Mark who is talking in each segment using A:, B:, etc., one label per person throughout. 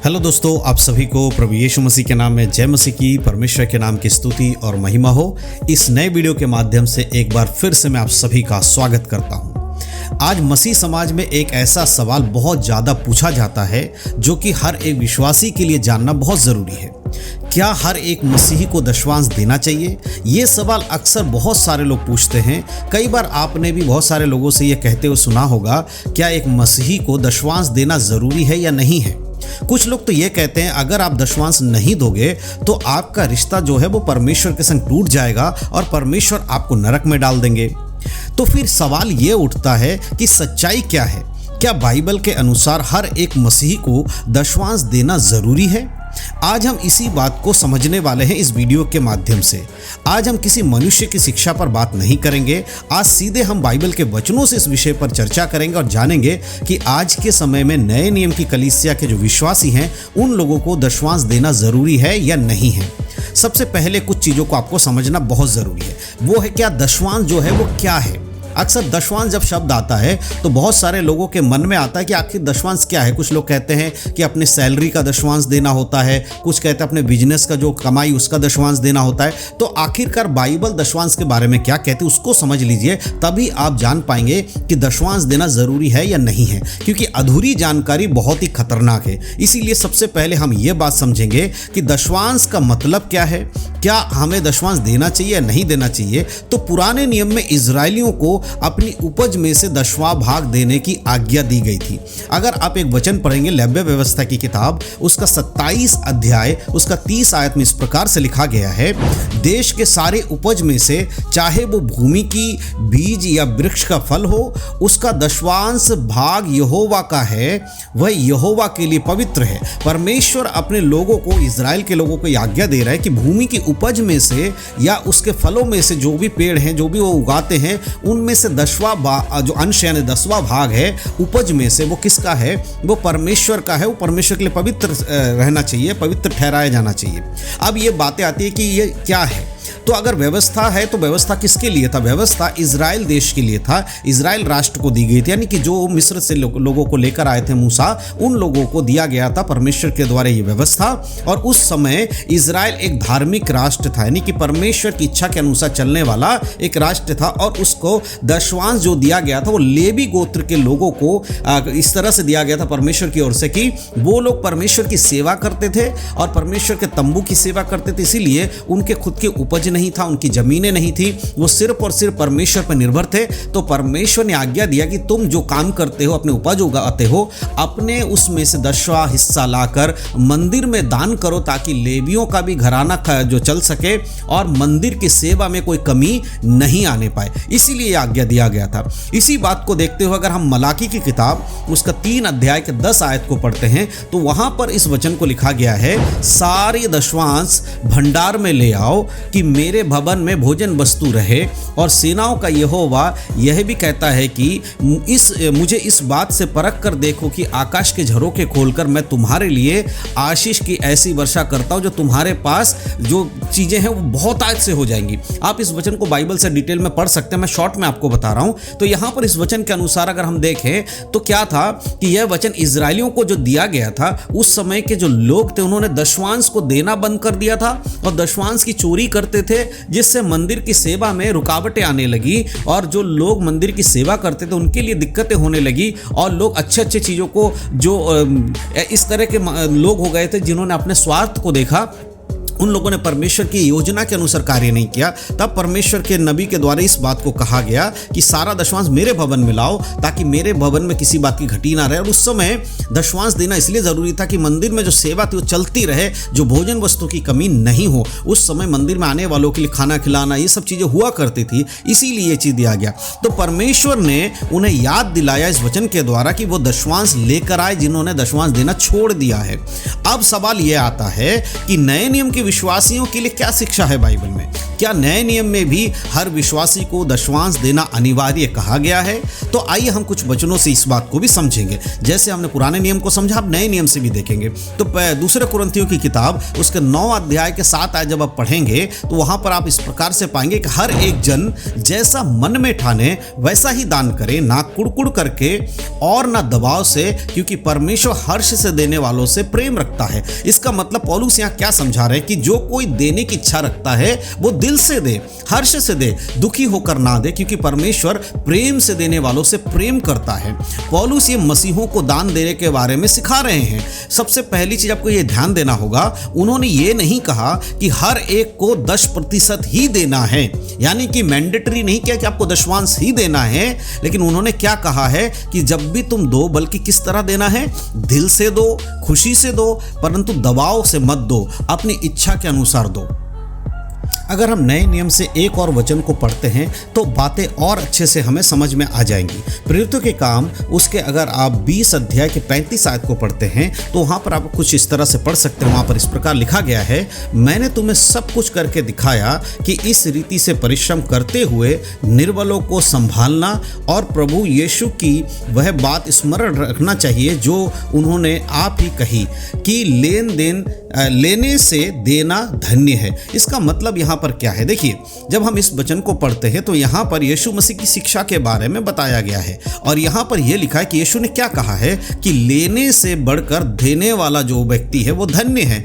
A: Hello दोस्तों, आप सभी को प्रभु यीशु मसीह के नाम में जय मसीह की। परमेश्वर के नाम की स्तुति और महिमा हो। इस नए वीडियो के माध्यम से एक बार फिर से मैं आप सभी का स्वागत करता हूं। आज मसीह समाज में एक ऐसा सवाल बहुत ज़्यादा पूछा जाता है जो कि हर एक विश्वासी के लिए जानना बहुत ज़रूरी है। क्या हर एक मसीही को दशवांश देना चाहिए? ये सवाल अक्सर बहुत सारे लोग पूछते हैं। कई बार आपने भी बहुत सारे लोगों से ये कहते हुए सुना होगा, क्या एक मसीही को दशवांश देना ज़रूरी है या नहीं है? कुछ लोग तो ये कहते हैं अगर आप दशवांश नहीं दोगे तो आपका रिश्ता जो है वो परमेश्वर के संग टूट जाएगा और परमेश्वर आपको नरक में डाल देंगे। तो फिर सवाल ये उठता है कि सच्चाई क्या है? क्या बाइबल के अनुसार हर एक मसीही को दशवांश देना ज़रूरी है? आज हम इसी बात को समझने वाले हैं इस वीडियो के माध्यम से। आज हम किसी मनुष्य की शिक्षा पर बात नहीं करेंगे। आज सीधे हम बाइबल के वचनों से इस विषय पर चर्चा करेंगे और जानेंगे कि आज के समय में नए नियम की कलीसिया के जो विश्वासी हैं उन लोगों को दशवांश देना ज़रूरी है या नहीं है। सबसे पहले कुछ चीज़ों को आपको समझना बहुत ज़रूरी है। वो है क्या दशवांश जो है वो क्या है। अक्सर दशवांश जब शब्द आता है तो बहुत सारे लोगों के मन में आता है कि आखिर दशवांश क्या है। कुछ लोग कहते हैं कि अपने सैलरी का दशवांश देना होता है, कुछ कहते हैं अपने बिजनेस का जो कमाई उसका दशवांश देना होता है। तो आखिरकार बाइबल दशवांश के बारे में क्या कहती है उसको समझ लीजिए, तभी आप जान पाएंगे कि दशवांश देना ज़रूरी है या नहीं है। क्योंकि अधूरी जानकारी बहुत ही खतरनाक है। इसीलिए सबसे पहले हम ये बात समझेंगे कि दशवांश का मतलब क्या है, क्या हमें दशवांश देना चाहिए या नहीं देना चाहिए। तो पुराने नियम में इजरायलियों को अपनी उपज में से 10वां भाग देने की आज्ञा दी गई थी। अगर आप एक वचन पढ़ेंगे लेव्य व्यवस्था की किताब, उसका 27 अध्याय उसका 30 आयत में इस प्रकार से लिखा गया है, देश के सारे उपज में से चाहे वो भूमि की बीज या वृक्ष का फल हो, उसका 10वां भाग यहोवा का है, वह यहोवा के लिए पवित्र है। परमेश्वर अपने लोगों को, इजराइल के लोगों को आज्ञा दे रहा है कि भूमि की उपज में से या उसके फलों में से जो भी पेड़ हैं, जो भी वो उगाते हैं, उनमें से 10वां जो अंश यानी 10वां भाग है उपज में से, वो किसका है? वो परमेश्वर का है। वो परमेश्वर के लिए पवित्र रहना चाहिए, पवित्र ठहराया जाना चाहिए। अब ये बातें आती है कि ये क्या है। तो अगर व्यवस्था है तो व्यवस्था किसके लिए था? व्यवस्था इजराइल देश के लिए था, इजराइल राष्ट्र को दी गई थी। यानी कि जो मिस्र से लोगों को लेकर आए थे मूसा, उन लोगों को दिया गया था परमेश्वर के द्वारा ये व्यवस्था। और उस समय इजराइल एक धार्मिक राष्ट्र था, यानी कि परमेश्वर की इच्छा के अनुसार चलने वाला एक राष्ट्र था। और उसको दशवांश जो दिया गया था वो लेवी गोत्र के लोगों को इस तरह से दिया गया था परमेश्वर की ओर से कि वो लोग परमेश्वर की सेवा करते थे और परमेश्वर के तंबू की सेवा करते थे। इसीलिए उनके खुद के उपज नहीं था, उनकी जमीनें नहीं थी, वो सिर्फ और सिर्फ परमेश्वर पर निर्भर थे। तो परमेश्वर ने आज्ञा दिया कि तुम जो काम करते हो, अपने उपज उगाते हो, अपने उसमें से 10वां हिस्सा लाकर मंदिर में दान करो, ताकि लेवियों का भी घराना जो चल सके और मंदिर की सेवा में कोई कमी नहीं आने पाए। इसीलिए आज्ञा दिया गया था। इसी बात को देखते हुए अगर हम मलाकी की किताब उसका 3 अध्याय के 10 आयत को पढ़ते हैं तो वहां पर इस वचन को लिखा गया है, सारे दशवांश भंडार में ले आओ कि मेरे भवन में भोजन वस्तु रहे। और सेनाओं का यहोवा यह भी कहता है कि मुझे इस बात से परख कर देखो कि आकाश के झरोखे खोलकर मैं तुम्हारे लिए आशीष की ऐसी वर्षा करता हूं जो तुम्हारे पास जो चीजें हैं वो बहुत आज से हो जाएंगी। आप इस वचन को बाइबल से डिटेल में पढ़ सकते हैं, मैं शॉर्ट में आपको बता रहा हूं। तो यहां पर इस वचन के अनुसार अगर हम देखें तो क्या था कि यह वचन इजराइलियों को जो दिया गया था, उस समय के जो लोग थे उन्होंने दशवांश को देना बंद कर दिया था और दशवांश की चोरी करते थे, जिससे मंदिर की सेवा में रुकावटें आने लगी। और जो लोग मंदिर की सेवा करते थे उनके लिए दिक्कतें होने लगी और लोग अच्छे अच्छे चीज़ों को जो इस तरह के लोग हो गए थे जिन्होंने अपने स्वार्थ को देखा, उन लोगों ने परमेश्वर की योजना के अनुसार कार्य नहीं किया। तब परमेश्वर के नबी के द्वारा इस बात को कहा गया कि सारा दशवांश मेरे भवन में लाओ, ताकि मेरे भवन में किसी बात की घटी ना रहे। और उस समय दशवांश देना इसलिए ज़रूरी था कि मंदिर में जो सेवा थी वो चलती रहे, जो भोजन वस्तु की कमी नहीं हो। उस समय मंदिर में आने वालों के लिए खाना खिलाना, ये सब चीज़ें हुआ करती थी, इसीलिए ये चीज़ दिया गया। तो परमेश्वर ने उन्हें याद दिलाया इस वचन के द्वारा कि वो दशवांश लेकर आए जिन्होंने दशवांश देना छोड़ दिया है। अब सवाल ये आता है कि नए नियम के विश्वासियों के लिए क्या शिक्षा है बाइबल में? क्या नए नियम में भी हर विश्वासी को दशमांश देना अनिवार्य कहा गया है? तो आइए हम कुछ वचनों से इस बात को भी समझेंगे। जैसे हमने पुराने नियम को समझा, अब नए नियम से भी देखेंगे। तो दूसरे कुरिन्थियों की किताब उसके 9 अध्याय के 7 आयत जब आप पढ़ेंगे तो वहां पर आप इस प्रकार से पाएंगे कि हर एक जन जैसा मन में ठाने वैसा ही दान करे, ना कुड़कुड़ करके और ना दबाव से, क्योंकि परमेश्वर हर्ष से देने वालों से प्रेम रखता है। इसका मतलब पौलुस यहाँ क्या समझा रहे हैं कि जो कोई देने की इच्छा रखता है वो दिल से दे, हर्ष से दे, दुखी होकर ना दे, क्योंकि परमेश्वर प्रेम से देने वालों से प्रेम करता है। पौलुस ये मसीहों को दान देने के बारे में सिखा रहे हैं। सबसे पहली चीज आपको ये ध्यान देना होगा, उन्होंने ये नहीं कहा कि हर एक को 10% ही देना है, यानी कि मैंडेटरी नहीं किया कि आपको दशमांश ही देना है, लेकिन उन्होंने क्या कहा है कि जब भी तुम दो, बल्कि किस तरह देना है? दिल से दो, खुशी से दो, परंतु दबाव से मत दो, अपनी इच्छा के अनुसार दो। अगर हम नए नियम से एक और वचन को पढ़ते हैं तो बातें और अच्छे से हमें समझ में आ जाएंगी। प्रेरितों के काम उसके अगर आप 20 अध्याय के 35 आयत को पढ़ते हैं तो वहाँ पर आप कुछ इस तरह से पढ़ सकते हैं। वहाँ पर इस प्रकार लिखा गया है, मैंने तुम्हें सब कुछ करके दिखाया कि इस रीति से परिश्रम करते हुए निर्बलों को संभालना और प्रभु यीशु की वह बात स्मरण रखना चाहिए जो उन्होंने आप ही कही कि लेने से देना धन्य है। इसका मतलब यहाँ पर क्या है? देखिए, जब हम इस वचन को पढ़ते हैं तो यहाँ पर यीशु मसीह की शिक्षा के बारे में बताया गया है और यहाँ पर यह लिखा है कि यीशु ने क्या कहा है कि लेने से बढ़कर देने वाला जो व्यक्ति है वो धन्य है।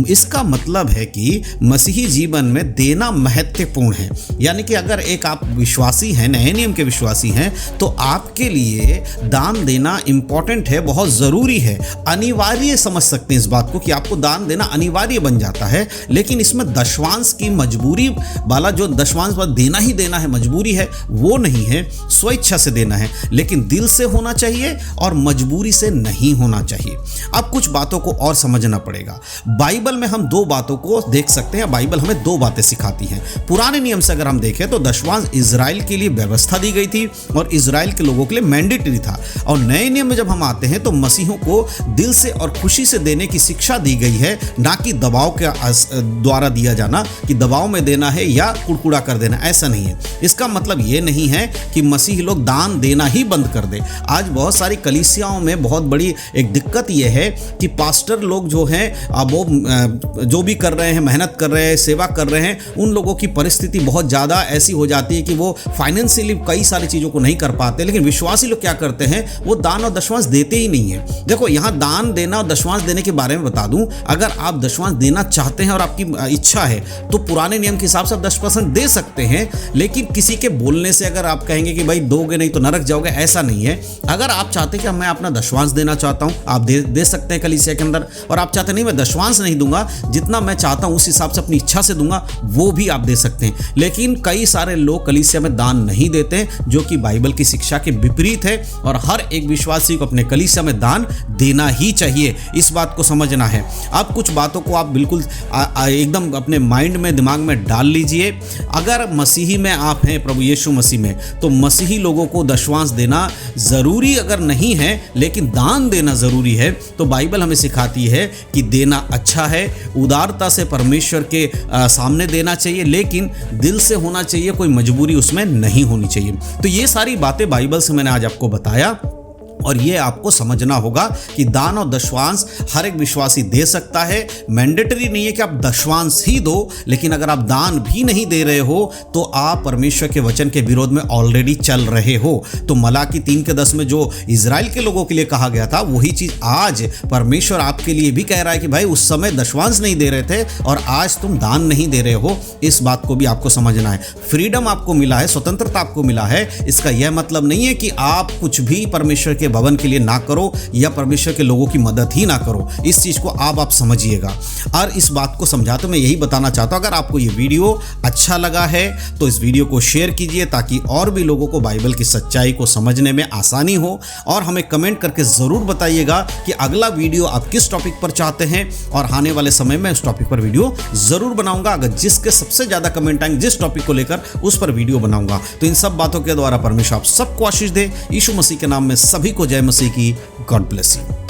A: इसका मतलब है कि मसीही जीवन में देना महत्वपूर्ण है। यानी कि अगर एक आप विश्वासी हैं, नए नियम के विश्वासी हैं, तो आपके लिए दान देना इंपॉर्टेंट है, बहुत ज़रूरी है, अनिवार्य समझ सकते हैं इस बात को कि आपको दान देना अनिवार्य बन जाता है। लेकिन इसमें दशमांश की मजबूरी वाला जो दशमांश देना ही देना है, मजबूरी है, वो नहीं है, स्वेच्छा से देना है, लेकिन दिल से होना चाहिए और मजबूरी से नहीं होना चाहिए। अब कुछ बातों को और समझना पड़ेगा। बाइबल में हम 2 बातों को देख सकते हैं। बाइबल हमें 2 बातें सिखाती हैं। पुराने नियम से अगर हम देखें तो दशमांश इजराइल के लिए व्यवस्था दी गई थी और इजराइल के लोगों के लिए मैंडेटरी था, और नए नियम में जब हम आते हैं तो मसीहों को दिल से और खुशी से देने की शिक्षा दी गई है, ना कि दबाव के द्वारा दिया जाना कि दबाव में देना है या कुड़कुड़ा कर देना, ऐसा नहीं है। इसका मतलब ये नहीं है कि मसीही लोग दान देना ही बंद कर दे। आज बहुत सारी कलीसियाओं में बहुत बड़ी एक दिक्कत यह है कि पास्टर लोग जो हैं वो जो भी कर रहे हैं, मेहनत कर रहे हैं, सेवा कर रहे हैं, उन लोगों की परिस्थिति बहुत ज़्यादा ऐसी हो जाती है कि वो फाइनेंशियली कई सारी चीज़ों को नहीं कर पाते। लेकिन विश्वासी लोग क्या करते हैं, वो दान और दशमांश देते ही नहीं है। देखो, यहाँ दान देना और दशमांश देने के बारे में बता दूं, अगर आप दशमांश देना चाहते हैं और आपकी इच्छा है तो पुराने नियम के हिसाब से आप 10% दे सकते हैं, लेकिन किसी के बोलने से अगर आप कहेंगे कि भाई दोगे नहीं तो नरक जाओगे, ऐसा नहीं है। अगर आप चाहते हैं कि मैं अपना दशमांश देना चाहता हूं, आप दे सकते हैं कलीसिया के अंदर, और आप चाहते नहीं मैं दशमांश नहीं दूंगा, जितना मैं चाहता हूं उस हिसाब से अपनी इच्छा से दूंगा, वो भी आप दे सकते हैं। लेकिन कई सारे लोग कलीसिया में दान नहीं देते हैं, जो कि बाइबल की शिक्षा के विपरीत है, और हर एक विश्वासी को अपने कलीसिया में दान देना ही चाहिए। इस बात को समझना है। अब कुछ बातों को आप बिल्कुल एकदम अपने माइंड में, दिमाग में डाल लीजिए। अगर मसीही में आप हैं, प्रभु यीशु मसीह में, तो मसीही लोगों को दशमांश देना ज़रूरी अगर नहीं है, लेकिन दान देना ज़रूरी है, तो बाइबल हमें सिखाती है कि देना अच्छा है, उदारता से परमेश्वर के सामने देना चाहिए, लेकिन दिल से होना चाहिए, कोई मजबूरी उसमें नहीं होनी चाहिए। तो ये सारी बातें बाइबल से मैंने आज आपको बताया, और ये आपको समझना होगा कि दान और दशमांश हर एक विश्वासी दे सकता है। मैंडेटरी नहीं है कि आप दशमांश ही दो, लेकिन अगर आप दान भी नहीं दे रहे हो तो आप परमेश्वर के वचन के विरोध में ऑलरेडी चल रहे हो। तो मलाकी 3:10 में जो इजराइल के लोगों के लिए कहा गया था, वही चीज़ आज परमेश्वर आपके लिए भी कह रहा है कि भाई उस समय दशमांश नहीं दे रहे थे और आज तुम दान नहीं दे रहे हो। इस बात को भी आपको समझना है। फ्रीडम आपको मिला है, स्वतंत्रता आपको मिला है। इसका यह मतलब नहीं है कि आप कुछ भी परमेश्वर के भवन के लिए ना करो या परमेश्वर के लोगों की मदद ही ना करो। इस चीज को आप समझिएगा। और इस बात को समझाते मैं यही बताना चाहता हूं, अगर आपको ये वीडियो अच्छा लगा है तो इस वीडियो को शेयर कीजिए, ताकि और भी लोगों को बाइबल की सच्चाई को समझने में आसानी हो। और हमें कमेंट करके जरूर बताइएगा कि अगला वीडियो आप किस टॉपिक पर चाहते हैं, और आने वाले समय में उस टॉपिक पर वीडियो जरूर बनाऊंगा। अगर जिसके सबसे ज्यादा कमेंट आएंगे जिस टॉपिक को लेकर, उस पर वीडियो बनाऊंगा। तो इन सब बातों के द्वारा परमेश्वर आप सबको आशीष दे। यीशु मसीह के नाम में सभी को जय मसीह की। God bless you.